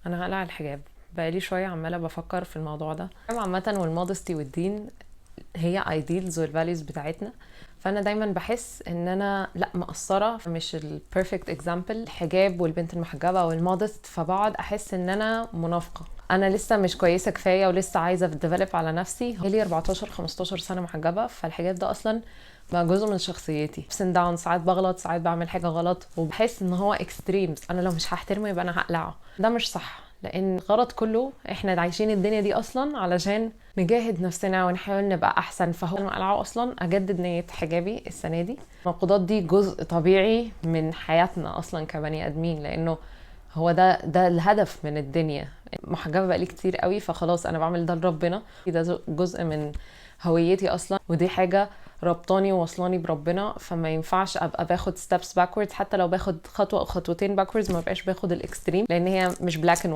انا هقلع الحجاب. بقالي شويه عماله بفكر في الموضوع ده عامه، والمودستي والدين هي ايديلز والفاليوز بتاعتنا. فانا دايما بحس ان انا لا مقصره، مش البيرفكت اكزامبل الحجاب والبنت المحجبه والمودست، فبقعد احس ان انا منافقه، انا لسه مش كويسه كفايه ولسه عايزه اديفلوب على نفسي. لي 14 15 سنه محجبه، فالحجاب ده اصلا بقى جزء من شخصيتي. ups and downs، ساعات بغلط، ساعات بعمل حاجه غلط، وبحس ان هو اكستريمز، انا لو مش هحترمه يبقى انا هقلعه. ده مش صح، لان الغرض كله احنا عايشين الدنيا دي اصلا علشان نجاهد نفسنا ونحاول نبقى احسن. فهو انا قلعه اصلا اجدد نيه حجابي السنه دي. التناقضات دي جزء طبيعي من حياتنا اصلا كبني ادمين، لانه هو ده الهدف من الدنيا. محجبه بقالي كتير قوي، فخلاص انا بعمل ده لربنا، ده جزء من هويتي اصلا، ودي حاجه ربطاني ووصلاني بربنا. فما ينفعش ابقى باخد steps backwards، حتى لو باخد خطوه او خطوتين backwards ما بقاش باخد الاكستريم، لان هي مش black and